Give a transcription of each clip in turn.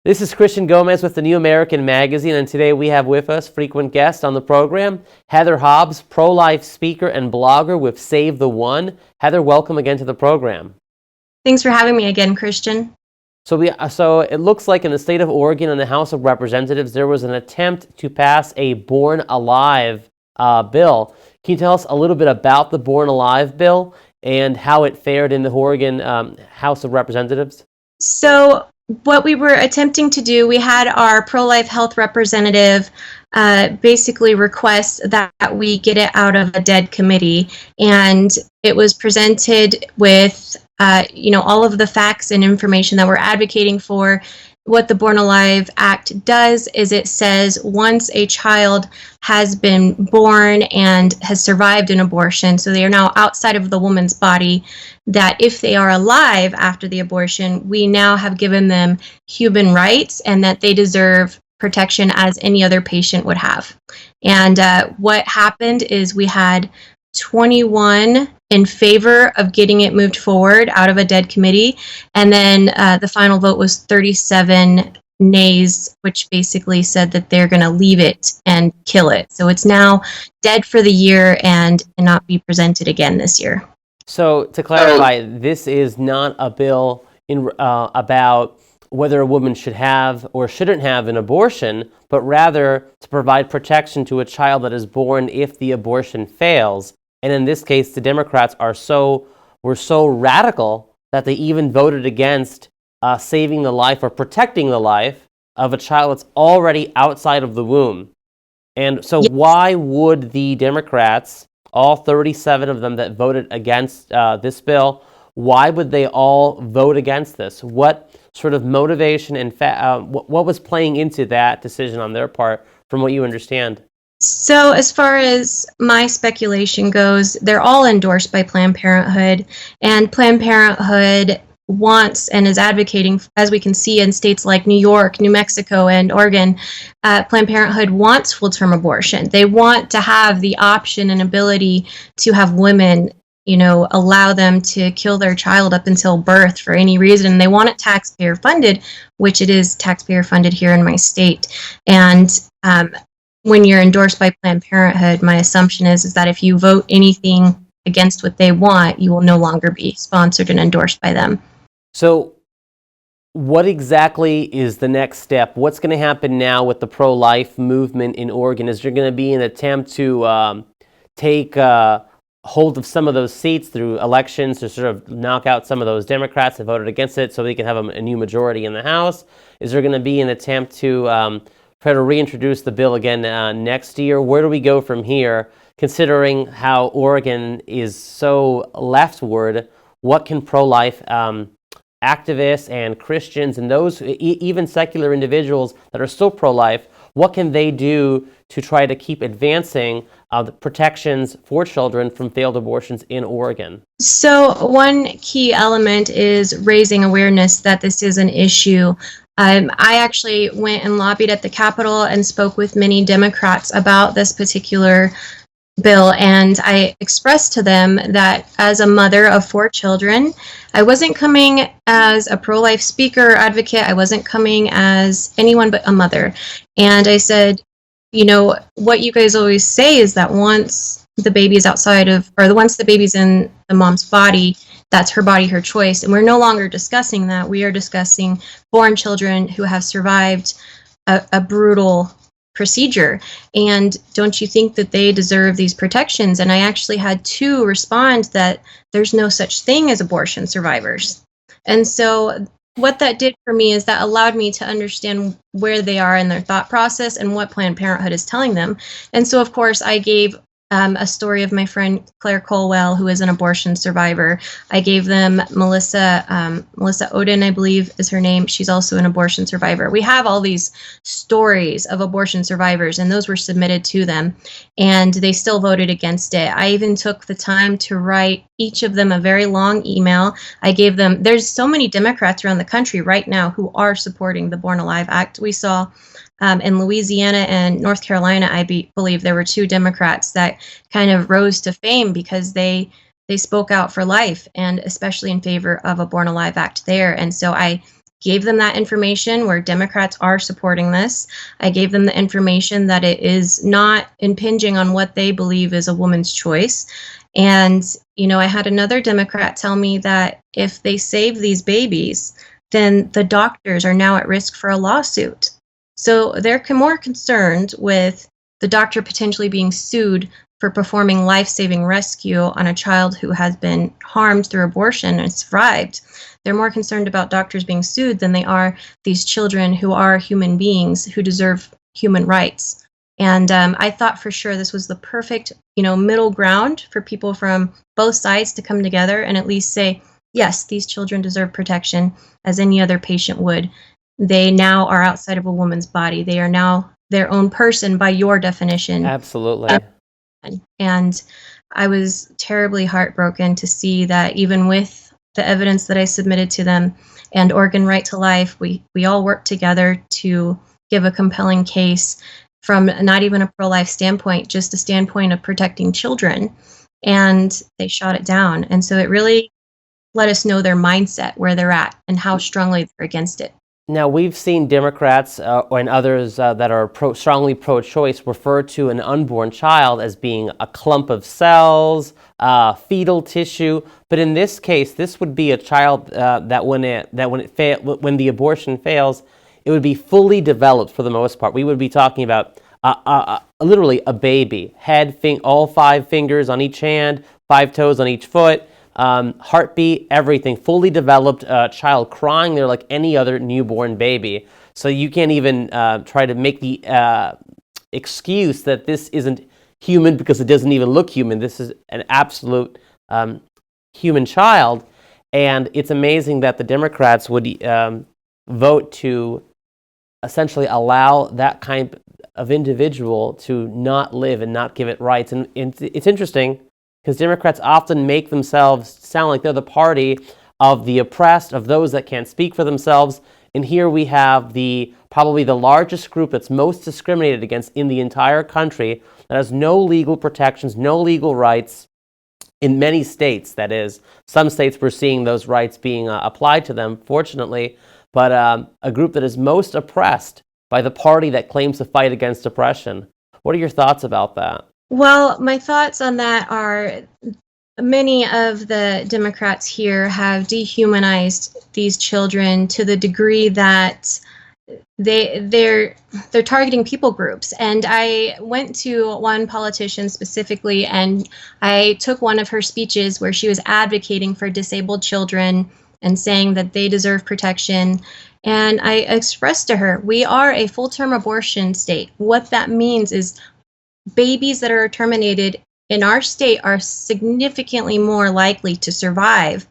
This is Christian Gomez with the New American Magazine, and today we have with us frequent guest on the program, Heather Hobbs, pro-life speaker and blogger with Save the One. Heather, welcome again to the program. Thanks for having me again, Christian. So it looks like in the state of Oregon in the House of Representatives, there was an attempt to pass a Born Alive bill. Can you tell us a little bit about the Born Alive bill and how it fared in the Oregon House of Representatives? So what we were attempting to do, we had our pro-life health representative basically request that we get it out of a dead committee, and it was presented with all of the facts and information that we're advocating for. What the Born Alive Act does is it says once a child has been born and has survived an abortion, so they are now outside of the woman's body, that if they are alive after the abortion, we now have given them human rights and that they deserve protection as any other patient would have. And what happened is we had 21 in favor of getting it moved forward out of a dead committee, and then the final vote was 37 nays, which basically said that they're going to leave it and kill it. So it's now dead for the year and cannot be presented again this year. So to clarify, this is not a bill about whether a woman should have or shouldn't have an abortion, but rather to provide protection to a child that is born if the abortion fails. And in this case, the Democrats were so radical that they even voted against saving the life or protecting the life of a child that's already outside of the womb. And so why would the Democrats, all 37 of them that voted against this bill, why would they all vote against this? What sort of motivation and what was playing into that decision on their part, from what you understand? So as far as my speculation goes, they're all endorsed by Planned Parenthood, and Planned Parenthood wants and is advocating, as we can see in states like New York, New Mexico, and Oregon, Planned Parenthood wants full-term abortion. They want to have the option and ability to have women, allow them to kill their child up until birth for any reason. They want it taxpayer funded, which it is taxpayer funded here in my state. And when you're endorsed by Planned Parenthood, my assumption is that if you vote anything against what they want, you will no longer be sponsored and endorsed by them. So what exactly is the next step? What's going to happen now with the pro-life movement in Oregon? Is there going to be an attempt to take hold of some of those seats through elections to sort of knock out some of those Democrats that voted against it so they can have a new majority in the House? Is there going to be an attempt to try to reintroduce the bill again next year? Where do we go from here, considering how Oregon is so leftward? What can pro-life activists and Christians and those, even secular individuals that are still pro-life, what can they do to try to keep advancing the protections for children from failed abortions in Oregon? So one key element is raising awareness that this is an issue. I actually went and lobbied at the Capitol and spoke with many Democrats about this particular bill, and I expressed to them that as a mother of 4 children, I wasn't coming as a pro-life speaker or advocate. I wasn't coming as anyone but a mother. And I said, what you guys always say is that once the baby's once the baby's in the mom's body, that's her body, her choice. And we're no longer discussing that. We are discussing born children who have survived a brutal procedure. And don't you think that they deserve these protections? And I actually had 2 respond that there's no such thing as abortion survivors. And so what that did for me is that allowed me to understand where they are in their thought process and what Planned Parenthood is telling them. And so, of course, I gave a story of my friend Claire Colwell, who is an abortion survivor. I gave them Melissa Oden, I believe is her name. She's also an abortion survivor. We have all these stories of abortion survivors, and those were submitted to them, and they still voted against it. I even took the time to write each of them a very long email. I gave them, there's so many Democrats around the country right now who are supporting the Born Alive Act. We saw in Louisiana and North Carolina, I believe there were 2 Democrats that kind of rose to fame because they spoke out for life, and especially in favor of a Born Alive Act there. And so I gave them that information where Democrats are supporting this. I gave them the information that it is not impinging on what they believe is a woman's choice. And, I had another Democrat tell me that if they save these babies, then the doctors are now at risk for a lawsuit. So they're more concerned with the doctor potentially being sued for performing life-saving rescue on a child who has been harmed through abortion and survived. They're more concerned about doctors being sued than they are these children who are human beings who deserve human rights. And I thought for sure this was the perfect, middle ground for people from both sides to come together and at least say, yes, these children deserve protection as any other patient would. They now are outside of a woman's body. They are now their own person by your definition. Absolutely. And I was terribly heartbroken to see that even with the evidence that I submitted to them and Oregon Right to Life, we all worked together to give a compelling case from not even a pro-life standpoint, just a standpoint of protecting children. And they shot it down. And so it really let us know their mindset, where they're at, and how strongly they're against it. Now, we've seen Democrats and others that are strongly pro-choice refer to an unborn child as being a clump of cells, fetal tissue. But in this case, this would be a child that when the abortion fails, it would be fully developed for the most part. We would be talking about literally a baby, head, all 5 fingers on each hand, 5 toes on each foot. Heartbeat, everything, fully developed child crying there like any other newborn baby. So you can't even try to make the excuse that this isn't human because it doesn't even look human. This is an absolute human child. And it's amazing that the Democrats would vote to essentially allow that kind of individual to not live and not give it rights. And it's interesting because Democrats often make themselves sound like they're the party of the oppressed, of those that can't speak for themselves. And here we have probably the largest group that's most discriminated against in the entire country, that has no legal protections, no legal rights in many states, that is. Some states we're seeing those rights being applied to them, fortunately, but a group that is most oppressed by the party that claims to fight against oppression. What are your thoughts about that? Well, my thoughts on that are many of the Democrats here have dehumanized these children to the degree that they're targeting people groups. And I went to one politician specifically, and I took one of her speeches where she was advocating for disabled children and saying that they deserve protection. And I expressed to her, we are a full-term abortion state. What that means is babies that are terminated in our state are significantly more likely to survive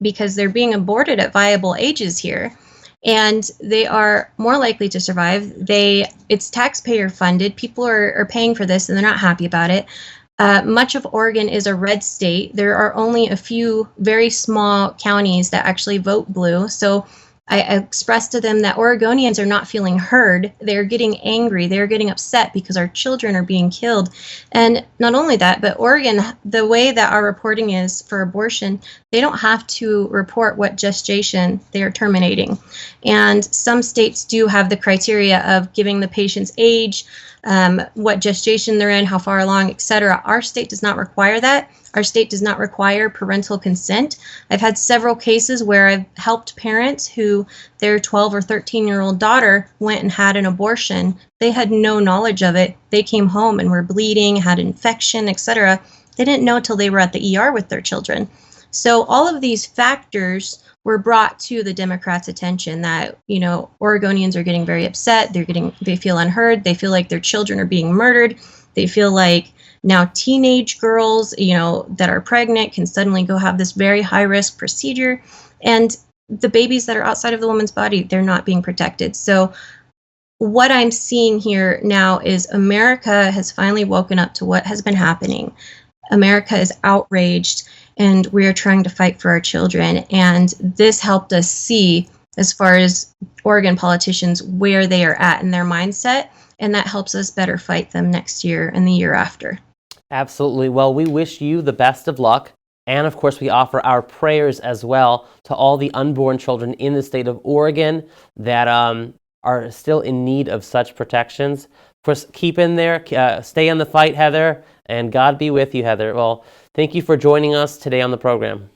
because they're being aborted at viable ages here. And they are more likely to survive. It's taxpayer funded. People are paying for this and they're not happy about it. Much of Oregon is a red state. There are only a few very small counties that actually vote blue. So I expressed to them that Oregonians are not feeling heard. They're getting angry. They're getting upset because our children are being killed. And not only that, but Oregon, the way that our reporting is for abortion, they don't have to report what gestation they are terminating. And some states do have the criteria of giving the patient's age, what gestation they're in, how far along, etc. Our state does not require that. Our state does not require parental consent. I've had several cases where I've helped parents who their 12 or 13-year-old daughter went and had an abortion. They had no knowledge of it. They came home and were bleeding, had infection, etc. They didn't know till they were at the ER with their children. So all of these factors were brought to the Democrats' attention that, Oregonians are getting very upset. They feel unheard. They feel like their children are being murdered. They feel like now teenage girls, that are pregnant can suddenly go have this very high risk procedure. And the babies that are outside of the woman's body, they're not being protected. So what I'm seeing here now is America has finally woken up to what has been happening. America is outraged, and we are trying to fight for our children. And this helped us see, as far as Oregon politicians, where they are at in their mindset. And that helps us better fight them next year and the year after. Absolutely. Well, we wish you the best of luck. And of course, we offer our prayers as well to all the unborn children in the state of Oregon that are still in need of such protections. Of course, keep in there, stay on the fight, Heather, and God be with you, Heather. Well, thank you for joining us today on the program.